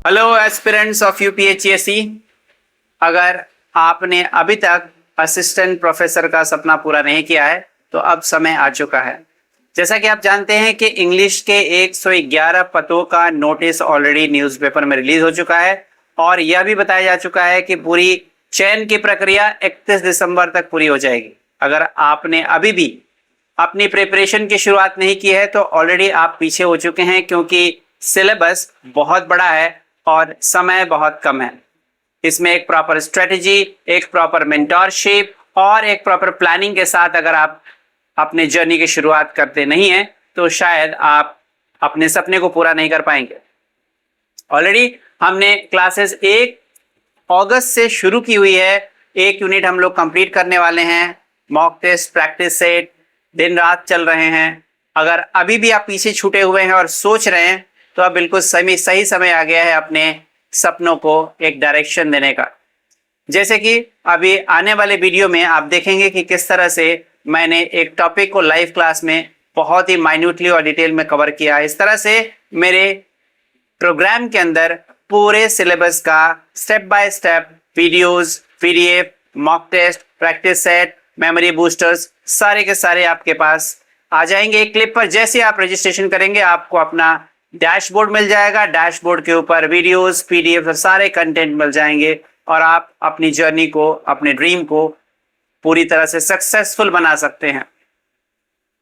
Hello aspirants of यूपीएचसीएसई। अगर आपने अभी तक असिस्टेंट प्रोफेसर का सपना पूरा नहीं किया है तो अब समय आ चुका है। जैसा कि आप जानते हैं कि इंग्लिश के 111 पदों का नोटिस ऑलरेडी न्यूज़पेपर में रिलीज हो चुका है और यह भी बताया जा चुका है कि पूरी चयन की प्रक्रिया 31 दिसंबर तक पूरी हो जाएगी। अगर आपने अभी भी अपनी प्रिपरेशन की शुरुआत नहीं की है तो ऑलरेडी आप पीछे हो चुके हैं, क्योंकि सिलेबस बहुत बड़ा है और समय बहुत कम है। इसमें एक प्रॉपर स्ट्रेटेजी, एक प्रॉपर मेंटरशिप और एक प्रॉपर प्लानिंग के साथ अगर आप अपने जर्नी की शुरुआत करते नहीं हैं तो शायद आप अपने सपने को पूरा नहीं कर पाएंगे। ऑलरेडी हमने क्लासेस 1 अगस्त से शुरू की हुई है। एक यूनिट हम लोग कंप्लीट करने वाले हैं। मॉक टेस्ट, प्रैक्टिस सेट दिन रात चल रहे हैं। अगर अभी भी आप पीछे छूटे हुए हैं और सोच रहे हैं तो अब बिल्कुल सही समय आ गया है अपने सपनों को एक डायरेक्शन देने का। जैसे कि अभी आने वाले वीडियो में आप देखेंगे कि किस तरह से मैंने एक टॉपिक को लाइव क्लास में बहुत ही माइन्यूटली और डिटेल में कवर किया। इस तरह से मेरे प्रोग्राम के अंदर पूरे सिलेबस का step by step videos, PDF, mock test, practice set, memory boosters सारे के सारे आपके पास आ जाएंगे एक क्लिप पर। जैसे आप रजिस्ट्रेशन करेंगे आपको अपना डैशबोर्ड मिल जाएगा। डैशबोर्ड के ऊपर वीडियोस, पीडीएफ और सारे कंटेंट मिल जाएंगे और आप अपनी जर्नी को, अपने ड्रीम को पूरी तरह से सक्सेसफुल बना सकते हैं।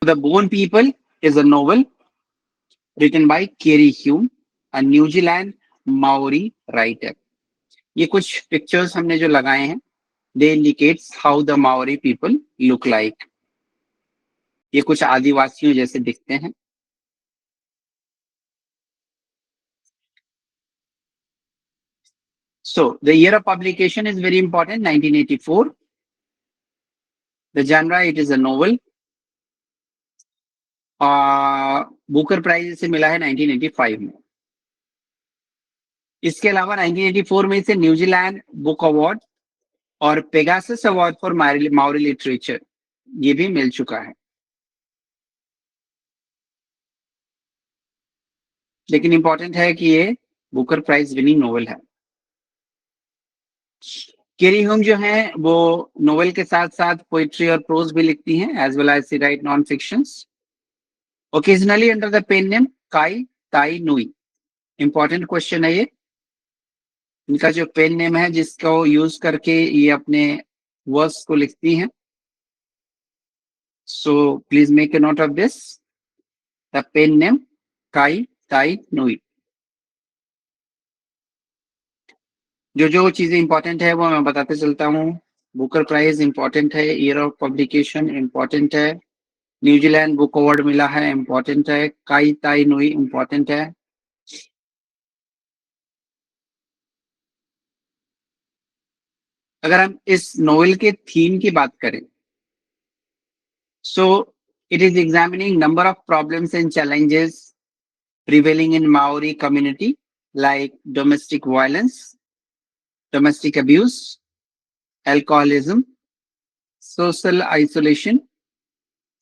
The Bone People is a novel written by Kerry Hume, a New Zealand Maori writer. ये कुछ पिक्चर्स हमने जो लगाए हैं, they indicates how the Maori people look like. ये कुछ आदिवासियों जैसे दिखते हैं। So the year of publication is very important, 1984. The genre, it is a novel. Booker prize इसे मिला है 1985 में। इसके अलावा 1984 में इसे न्यूजीलैंड बुक अवार्ड और Pegasus award for Maori literature ये भी मिल चुका है। लेकिन इंपॉर्टेंट है कि ये बुकर प्राइज विनिंग नोवेल है। केरी ह्यूम जो है वो नोवेल के साथ साथ पोइट्री और प्रोज भी लिखती हैं, as well as she write non fictions, occasionally under the pen name काई ताई नुई। इंपॉर्टेंट क्वेश्चन है ये। इनका जो पेन नेम है जिसको यूज करके ये अपने वर्क्स को लिखती हैं, so please make a note of this, the pen name काई ताई नुई। जो चीजें इंपॉर्टेंट है वो मैं बताते चलता हूँ। बुकर प्राइज इंपॉर्टेंट है, ईयर ऑफ पब्लिकेशन इंपॉर्टेंट है, न्यूजीलैंड बुक अवार्ड मिला है इंपॉर्टेंट है, काई ताई नुई इंपॉर्टेंट है। अगर हम इस नोवेल के थीम की बात करें, so it is examining number of problems and challenges prevailing in Maori community like domestic violence, domestic abuse, alcoholism, social isolation,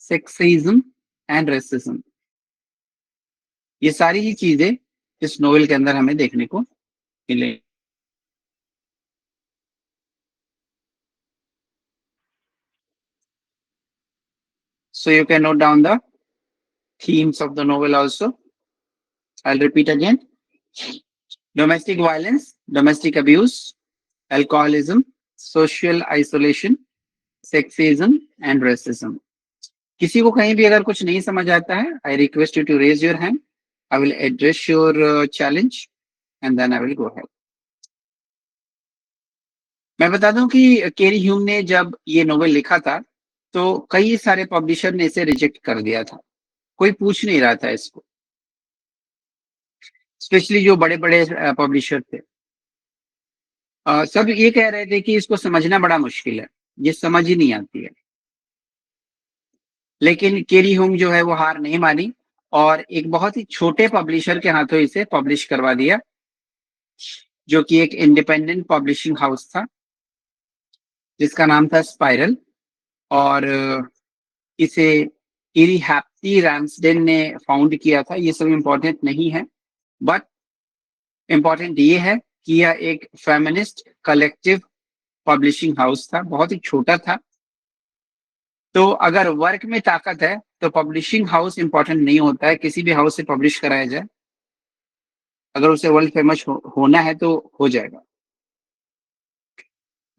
sexism and racism. ये सारी ही चीजें इस नोवेल के अंदर हमें देखने को मिले। So you can note down the themes of the novel also. I'll repeat again. Domestic violence, domestic abuse, alcoholism, social isolation, sexism and racism. किसी को कहीं भी अगर कुछ नहीं समझ आता है, I request you to raise your hand, I will address your challenge and then I will go ahead. मैं बता दूं कि केरी ह्यूम ने जब ये नोवेल लिखा था तो कई सारे पब्लिशर ने इसे रिजेक्ट कर दिया था, कोई पूछ नहीं रहा था इसको, स्पेशली जो बड़े बड़े पब्लिशर थे। सब ये कह रहे थे कि इसको समझना बड़ा मुश्किल है, ये समझ ही नहीं आती है। लेकिन केरी ह्यूम जो है वो हार नहीं मानी और एक बहुत ही छोटे पब्लिशर के हाथों इसे पब्लिश करवा दिया, जो कि एक इंडिपेंडेंट पब्लिशिंग हाउस था जिसका नाम था स्पाइरल। और इसे इरी हैप्टी रैम्सडेन ने फाउंड किया था। ये सब इंपॉर्टेंट नहीं है, बट इंपॉर्टेंट ये है कि यह एक फेमिनिस्ट कलेक्टिव पब्लिशिंग हाउस था, बहुत ही छोटा था। तो अगर वर्क में ताकत है तो पब्लिशिंग हाउस इंपॉर्टेंट नहीं होता है, किसी भी हाउस से पब्लिश कराया जाए, अगर उसे वर्ल्ड फेमस होना है तो हो जाएगा।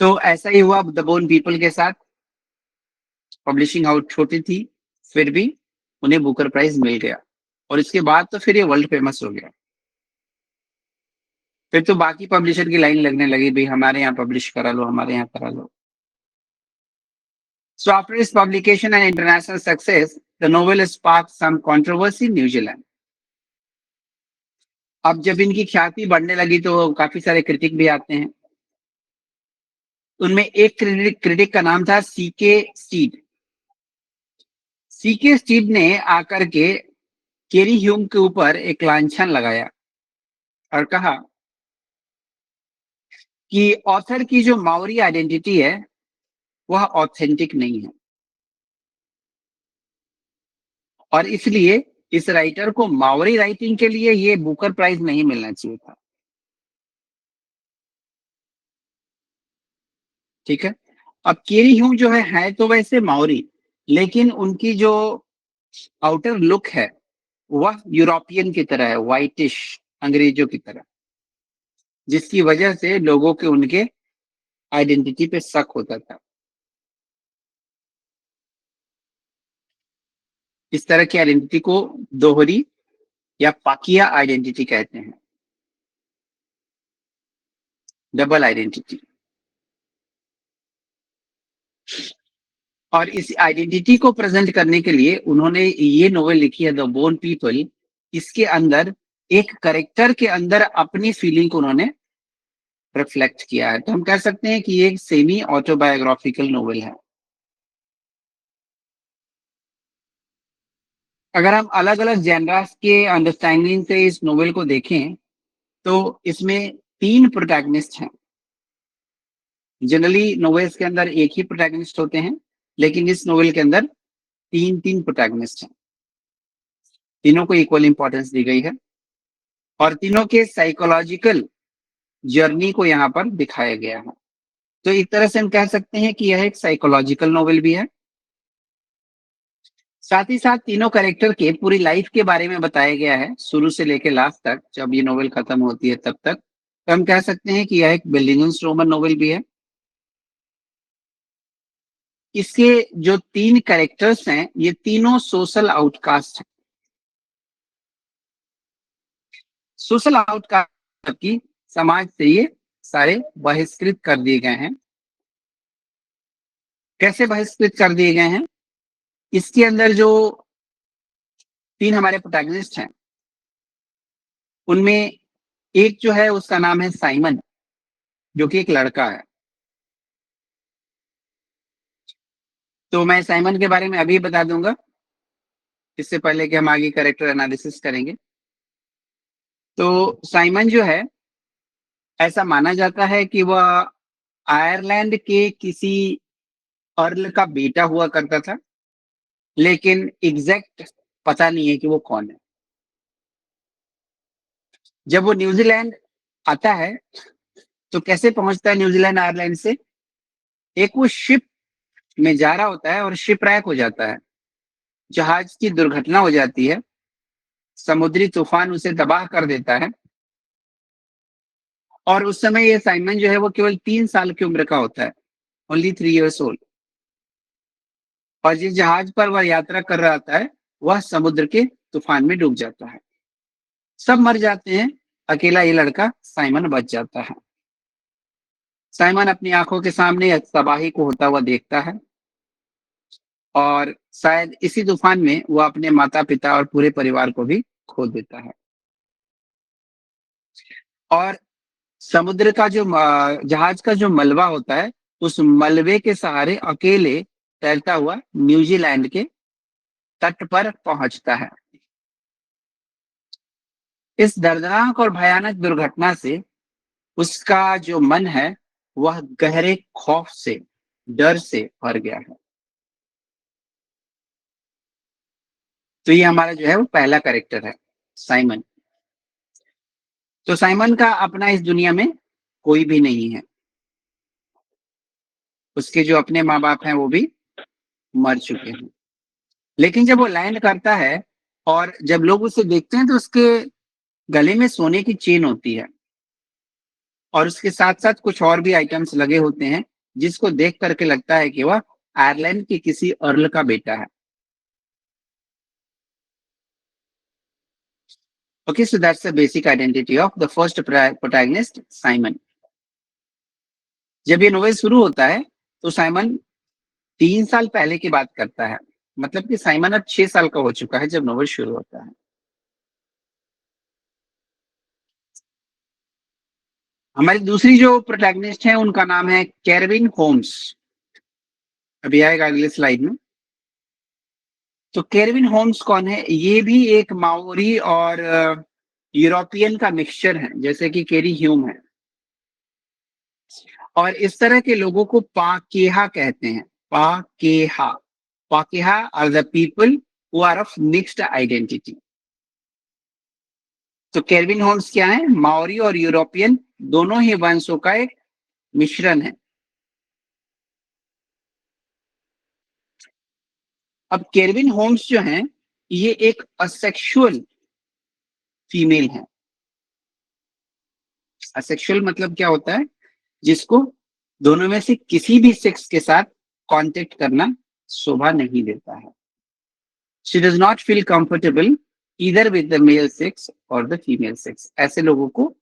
तो ऐसा ही हुआ द बोन पीपल के साथ। पब्लिशिंग हाउस छोटी थी, फिर भी उन्हें बुकर प्राइज मिल गया, और इसके बाद तो फिर ये वर्ल्ड फेमस हो गया। फिर तो बाकी पब्लिशर की लाइन लगने लगी, भाई हमारे यहाँ पब्लिश करा लो, हमारे यहाँ करा लो। So after its publication and international success, the novel sparked some controversy in New Zealand. अब जब इनकी ख्याति बढ़ने लगी तो काफी सारे क्रिटिक भी आते हैं। उनमें एक क्रिटिक का नाम था सीके स्टीड। सीके स्टीड ने आकर के केरी ह्यूम के ऊपर एक लांछन लगाया और कहा कि ऑथर की जो माओरी आइडेंटिटी है वह ऑथेंटिक नहीं है, और इसलिए इस राइटर को माओरी राइटिंग के लिए ये बुकर प्राइज नहीं मिलना चाहिए था। ठीक है। अब केरी ह्यूम जो है तो वैसे माओरी, लेकिन उनकी जो आउटर लुक है वह यूरोपियन की तरह है, व्हाइटिश, अंग्रेजों की तरह, जिसकी वजह से लोगों के उनके आइडेंटिटी पे शक होता था। इस तरह की आइडेंटिटी को दोहरी या पाकिया आइडेंटिटी कहते हैं, डबल आइडेंटिटी। और इस आइडेंटिटी को प्रेजेंट करने के लिए उन्होंने ये नोवेल लिखी है द बोन पीपल। इसके अंदर एक करेक्टर के अंदर अपनी फीलिंग को उन्होंने रिफ्लेक्ट किया है। तो हम कह सकते हैं कि ये एक सेमी ऑटोबायोग्राफिकल नोवेल है। अगर हम अलग अलग जेनरास के अंडरस्टैंडिंग से इस नोवेल को देखें तो इसमें 3 प्रोटैगनिस्ट हैं। जनरली नोवेल्स के अंदर एक ही प्रोटैगनिस्ट होते हैं, लेकिन इस नोवेल के अंदर 3 प्रोटैगनिस्ट हैं। तीनों को इक्वल इंपॉर्टेंस दी गई है और तीनों के साइकोलॉजिकल जर्नी को यहाँ पर दिखाया गया है। तो एक तरह से हम कह सकते हैं कि यह एक साइकोलॉजिकल नोवेल भी है। साथ ही साथ तीनों कैरेक्टर के पूरी लाइफ के बारे में बताया गया है, शुरू से लेकर लास्ट तक, जब ये नोवेल खत्म होती है तब तक। तो हम कह सकते हैं कि यह एक बिल्डिंगस्ट्रोमर नोवेल भी है। इसके जो 3 कैरेक्टर्स हैं ये तीनों सोशल आउटकास्ट हैं। सोशल आउटकास्ट की समाज से ये सारे बहिष्कृत कर दिए गए हैं। कैसे बहिष्कृत कर दिए गए हैं? इसके अंदर जो 3 हमारे प्रोटैगनिस्ट हैं उनमें एक जो है उसका नाम है साइमन, जो कि एक लड़का है। तो मैं साइमन के बारे में अभी बता दूंगा, इससे पहले कि हम आगे कैरेक्टर एनालिसिस करेंगे। तो साइमन जो है, ऐसा माना जाता है कि वह आयरलैंड के किसी अर्ल का बेटा हुआ करता था, लेकिन एग्जैक्ट पता नहीं है कि वो कौन है। जब वो न्यूजीलैंड आता है तो कैसे पहुंचता है न्यूजीलैंड आयरलैंड से? एक वो शिप में जा रहा होता है और शिप रैक हो जाता है, जहाज की दुर्घटना हो जाती है, समुद्री तूफान उसे तबाह कर देता है। और उस समय ये साइमन जो है वो केवल 3 साल की उम्र का होता है, ओनली 3 years old। और जिस जहाज पर वह यात्रा कर रहा था है वह समुद्र के तूफान में डूब जाता है। सब मर जाते हैं, अकेला ये लड़का साइमन बच जाता है। साइमन अपनी आंखों के सामने इस तबाही को होता हुआ देखता है, और शायद इसी तूफान में वो अपने माता पिता और पूरे परिवार को भी खो देता है। और समुद्र का जो जहाज का जो मलबा होता है, उस मलबे के सहारे अकेले तैरता हुआ न्यूजीलैंड के तट पर पहुंचता है। इस दर्दनाक और भयानक दुर्घटना से उसका जो मन है वह गहरे खौफ से, डर से भर गया है। तो ये हमारा जो है वो पहला कैरेक्टर है, साइमन। तो साइमन का अपना इस दुनिया में कोई भी नहीं है। उसके जो अपने माँ बाप हैं वो भी मर चुके हैं। लेकिन जब वो लैंड करता है और जब लोग उसे देखते हैं तो उसके गले में सोने की चेन होती है और उसके साथ साथ कुछ और भी आइटम्स लगे होते हैं जिसको देख करके लगता है कि वह आयरलैंड के किसी अर्ल का बेटा है। Okay, so that's the basic identity of the first protagonist, Simon. जब ये नोवेल शुरू होता है तो साइमन 3 साल पहले की बात करता है। मतलब कि साइमन अब 6 साल का हो चुका है जब नोवेल शुरू होता है। हमारी दूसरी जो प्रोटैगनिस्ट है उनका नाम है केरविन होम्स। अभी आएगा अगले स्लाइड में। तो केरविन होम्स कौन है? ये भी एक माओरी और यूरोपियन का मिक्सचर है, जैसे कि केरी ह्यूम है। और इस तरह के लोगों को पाकेहा कहते हैं। Pakeha. Pakeha are the people who are of mixed identity. तो केरविन होम्स क्या है? माओरी और यूरोपियन दोनों ही वंशों का एक मिश्रण है। अब केरविन होम्स जो हैं, ये एक असेक्सुअल फीमेल है। असेक्सुअल मतलब क्या होता है? जिसको दोनों में से किसी भी सेक्स के साथ कांटेक्ट करना शोभा नहीं देता है। She does not feel comfortable either with the male sex और द फीमेल सेक्स। ऐसे लोगों को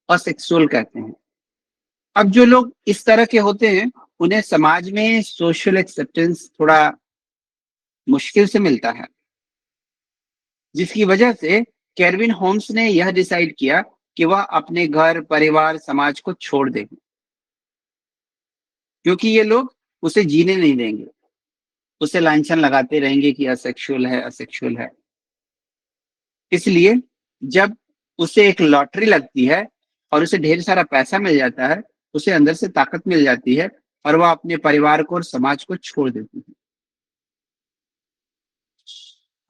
असेक्सुअल कहते हैं। अब जो लोग इस तरह के होते हैं उन्हें समाज में सोशल एक्सेप्टेंस थोड़ा मुश्किल से मिलता है, जिसकी वजह से केरविन होम्स ने यह डिसाइड किया कि वह अपने घर, परिवार, समाज को छोड़ देंगे, क्योंकि ये लोग उसे जीने नहीं देंगे। उसे लांछन लगाते रहेंगे कि असेक्सुअल है, असेक्सुअल है। इसलिए जब उसे एक लॉटरी लगती है और उसे ढेर सारा पैसा मिल जाता है, उसे अंदर से ताकत मिल जाती है और वह अपने परिवार को और समाज को छोड़ देती है।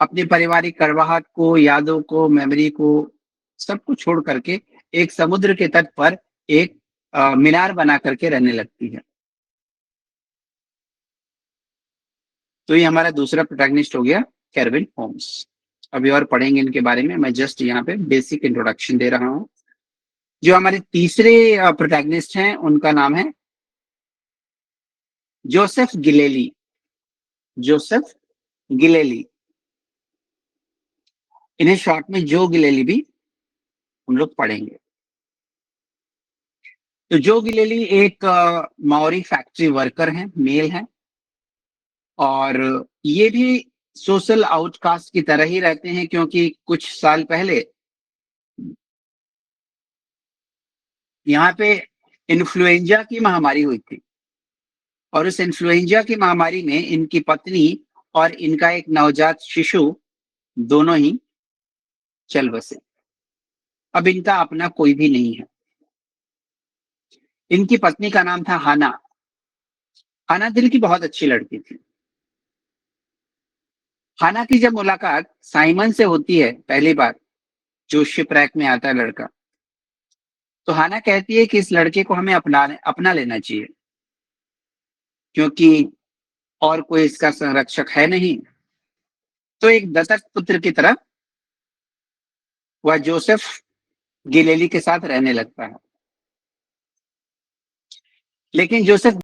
अपनी पारिवारिक कड़वाहट को, यादों को, मेमोरी को, सबको छोड़ करके एक समुद्र के तट पर एक मीनार बना करके रहने लगती है। तो ये हमारा दूसरा प्रोटैगनिस्ट हो गया, केरविन होम्स। अभी और पढ़ेंगे इनके बारे में, मैं जस्ट यहाँ पे बेसिक इंट्रोडक्शन दे रहा हूँ। जो हमारे तीसरे प्रोटैगनिस्ट हैं उनका नाम है जोसेफ गिलेली। जोसेफ गिलेली, इन्हें शॉर्ट में जो गिलेली भी हम लोग पढ़ेंगे। तो जो गिलेली एक माओरी फैक्ट्री वर्कर हैं, मेल हैं, और ये भी सोशल आउटकास्ट की तरह ही रहते हैं, क्योंकि कुछ साल पहले यहाँ पे इन्फ्लुएंजा की महामारी हुई थी और उस इन्फ्लुएंजा की महामारी में इनकी पत्नी और इनका एक नवजात शिशु दोनों ही चल बसे। अब इनका अपना कोई भी नहीं है। इनकी पत्नी का नाम था हाना। हाना दिल की बहुत अच्छी लड़की थी। हाना की जब मुलाकात साइमन से होती है पहली बार, जो शिपरैक में आता है लड़का, तो हाना कहती है कि इस लड़के को हमें अपना लेना चाहिए, क्योंकि और कोई इसका संरक्षक है नहीं। तो एक दत्तक पुत्र की तरह वह जोसेफ गिलेली के साथ रहने लगता है। लेकिन जोसेफ